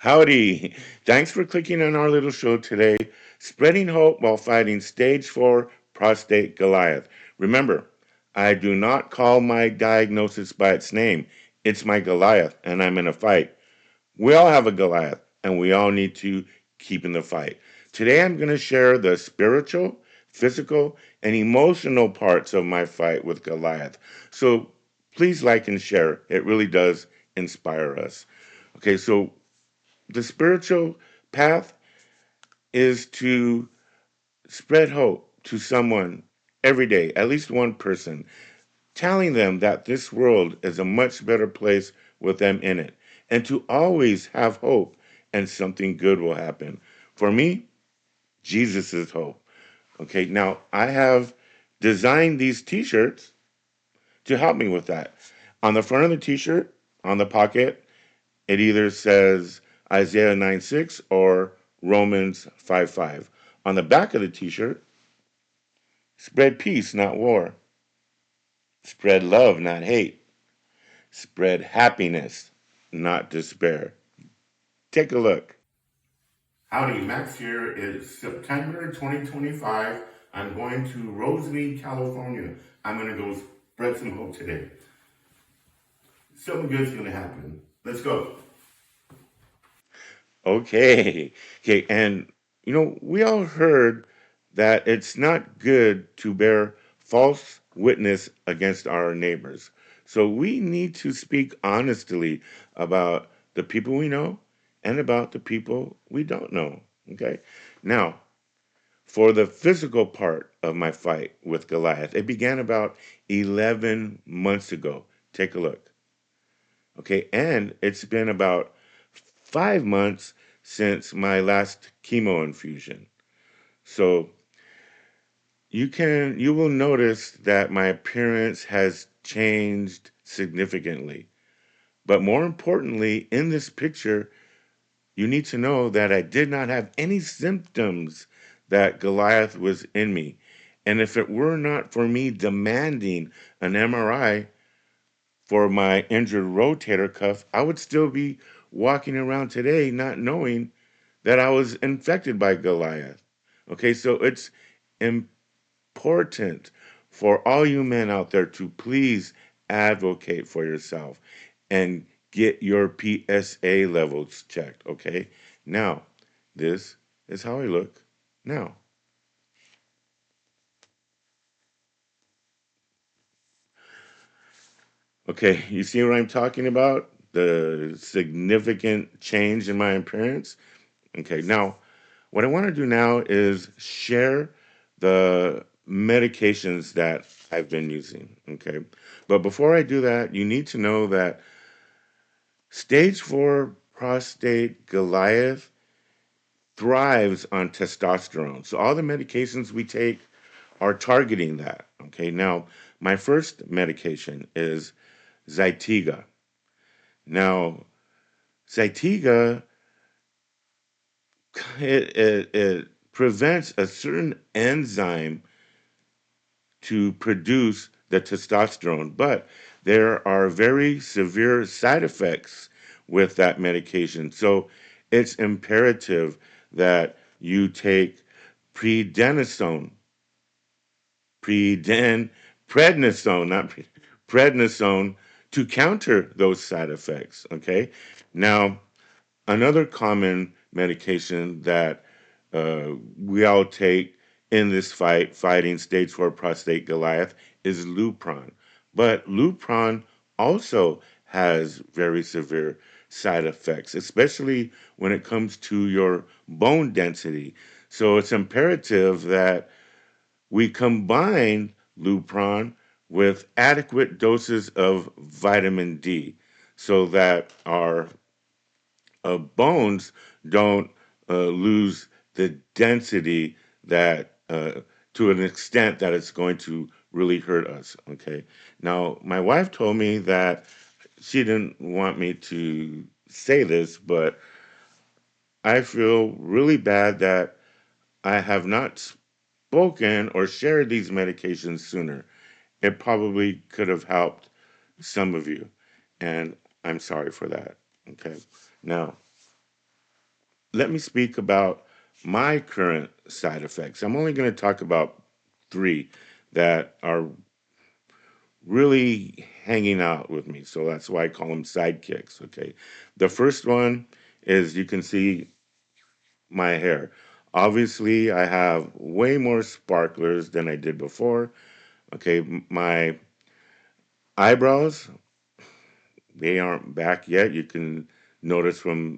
Howdy. Thanks for clicking on our little show today, Spreading Hope While Fighting Stage 4 Prostate Goliath. Remember, I do not call my diagnosis by its name. It's my Goliath, and I'm in a fight. We all have a Goliath, and we all need to keep in the fight. Today, I'm going to share the spiritual, physical, and emotional parts of my fight with Goliath. So please like and share. It really does inspire us. Okay, so the spiritual path is to spread hope to someone every day, at least one person, telling them that this world is a much better place with them in it, and to always have hope and something good will happen. For me, Jesus is hope. Okay, now I have designed these t shirts to help me with that. On the front of the t shirt, on the pocket, it either says Isaiah 9:6 or Romans 5:5. On the back of the t shirt, spread peace, not war. Spread love, not hate. Spread happiness, not despair. Take a look. Howdy, Max here. It's September 2025. I'm going to Rosemead, California. I'm going to go spread some hope today. Something good's going to happen. Let's go. Okay. Okay. And, we all heard that it's not good to bear false witness against our neighbors. So we need to speak honestly about the people we know and about the people we don't know. Okay. Now, for the physical part of my fight with Goliath, it began about 11 months ago. Take a look. Okay. And it's been about 5 months since my last chemo infusion. So you will notice that my appearance has changed significantly. But more importantly, in this picture, you need to know that I did not have any symptoms that Goliath was in me. And if it were not for me demanding an MRI for my injured rotator cuff, I would still be walking around today not knowing that I was infected by Goliath. Okay, so it's important for all you men out there to please advocate for yourself and get your PSA levels checked. Okay, now this is how I look now. Okay, you see what I'm talking about? The significant change in my appearance. Okay, now what I want to do now is share the medications that I've been using. Okay, but before I do that, you need to know that stage 4 prostate Goliath thrives on testosterone. So all the medications we take are targeting that. Okay, now my first medication is Zytiga. Now, Zytiga it prevents a certain enzyme to produce the testosterone, but there are very severe side effects with that medication. So it's imperative that you take prednisone, preden, prednisone, not prednisone, to counter those side effects. Okay. Now, another common medication that we all take in this fight, fighting stage 4 prostate Goliath, is Lupron. But Lupron also has very severe side effects, especially when it comes to your bone density. So it's imperative that we combine Lupron with adequate doses of vitamin D so that our bones don't lose the density that to an extent that it's going to really hurt us. Okay. Now, my wife told me that she didn't want me to say this, but I feel really bad that I have not spoken or shared these medications sooner. It probably could have helped some of you, and I'm sorry for that. Okay. Now, let me speak about my current side effects. I'm only going to talk about three that are really hanging out with me. So that's why I call them sidekicks. Okay. The first one is you can see my hair. Obviously, I have way more sparklers than I did before. Okay. My eyebrows, they aren't back yet. You can notice from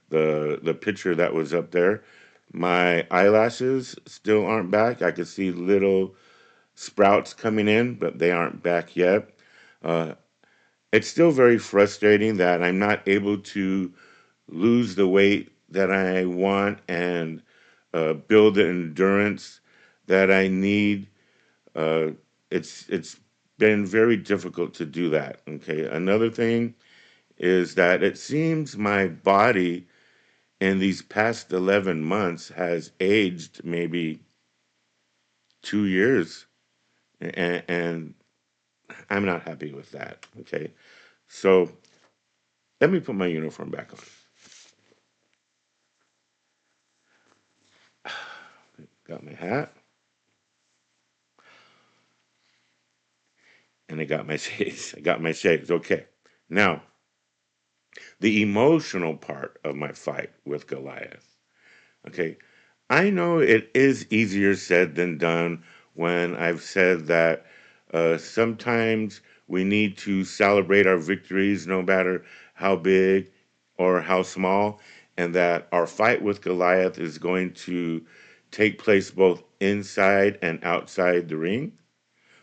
the picture that was up there. My eyelashes still aren't back. I could see little sprouts coming in, but they aren't back yet. Uh, it's still very frustrating that I'm not able to lose the weight that I want and build the endurance that I need. Uh, it's been very difficult to do that. Okay. Another thing is that it seems my body in these past 11 months has aged maybe 2 years, and I'm not happy with that. Okay. So let me put my uniform back on. Got my hat and I got my shades. I got my shades. Okay. Now, the emotional part of my fight with Goliath. Okay. I know it is easier said than done when I've said that sometimes we need to celebrate our victories no matter how big or how small, and that our fight with Goliath is going to take place both inside and outside the ring.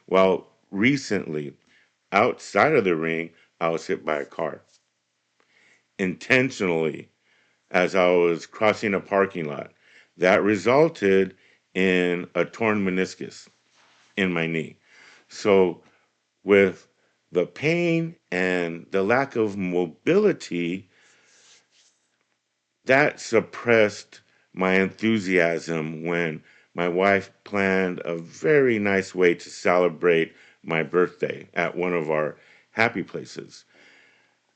Well, recently, outside of the ring, I was hit by a car intentionally as I was crossing a parking lot. That resulted in a torn meniscus in my knee. So, with the pain and the lack of mobility, that suppressed my enthusiasm when my wife planned a very nice way to celebrate my birthday at one of our happy places.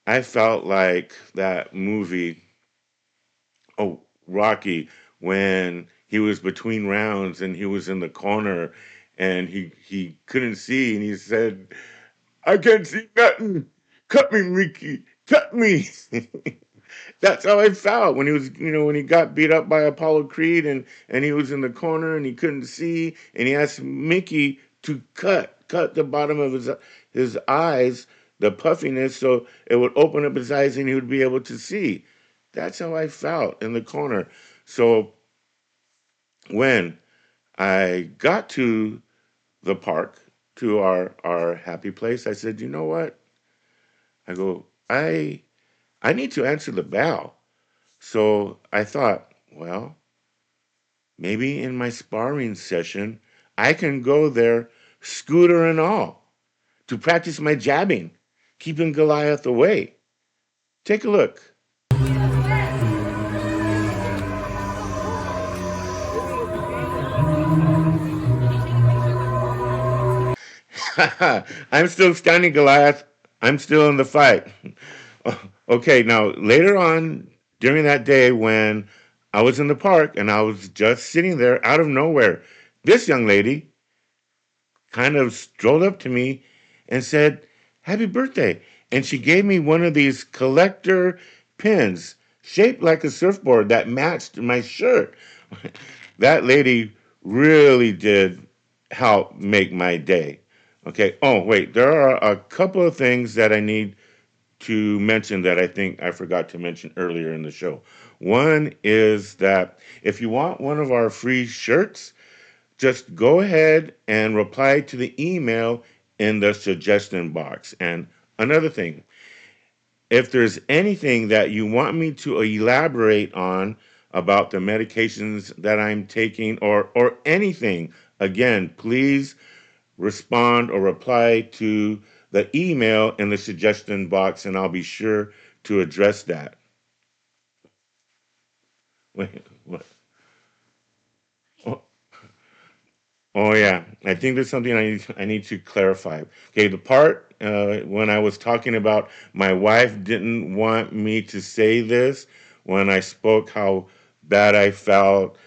I felt like that movie, oh, Rocky, when he was between rounds and he was in the corner and he couldn't see and he said, I can't see nothing. Cut me, Ricky. Cut me. That's how I felt when he was, when he got beat up by Apollo Creed and he was in the corner and he couldn't see and he asked Mickey to cut the bottom of his eyes, the puffiness, so it would open up his eyes and he would be able to see. That's how I felt in the corner. So when I got to the park, to our happy place, I said, you know what? I go, I need to answer the bell. So I thought, well, maybe in my sparring session, I can go there, scooter and all, to practice my jabbing, keeping Goliath away. Take a look. I'm still standing, Goliath. I'm still in the fight. Okay, now later on during that day when I was in the park and I was just sitting there out of nowhere, this young lady kind of strolled up to me and said, Happy birthday. And she gave me one of these collector pins shaped like a surfboard that matched my shirt. That lady really did help make my day. Okay. Oh, wait. There are a couple of things that I need to mention that I think I forgot to mention earlier in the show. One is that if you want one of our free shirts, just go ahead and reply to the email in the suggestion box. And another thing, if there's anything that you want me to elaborate on about the medications that I'm taking or anything, again, please respond or reply to the email in the suggestion box and I'll be sure to address that. Wait, what? Oh, oh yeah, I think there's something I need to clarify. Okay, the part when I was talking about my wife didn't want me to say this when I spoke how bad I felt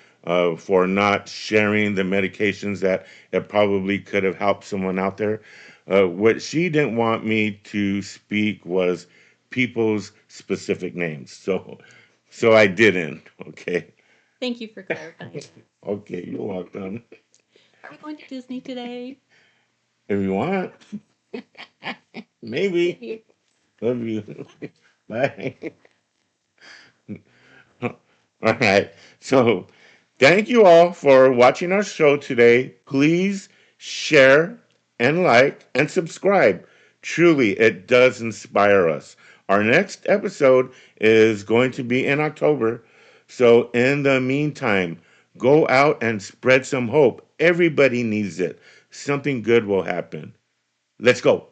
for not sharing the medications that it probably could have helped someone out there. What she didn't want me to speak was people's specific names. So I didn't. Okay. Thank you for clarifying. Okay, you're welcome. Are we going to Disney today? If you want, maybe. Love you. Bye. All right. So, thank you all for watching our show today. Please share and like and subscribe. Truly, it does inspire us. Our next episode is going to be in October. So, in the meantime, go out and spread some hope. Everybody needs it. Something good will happen. Let's go.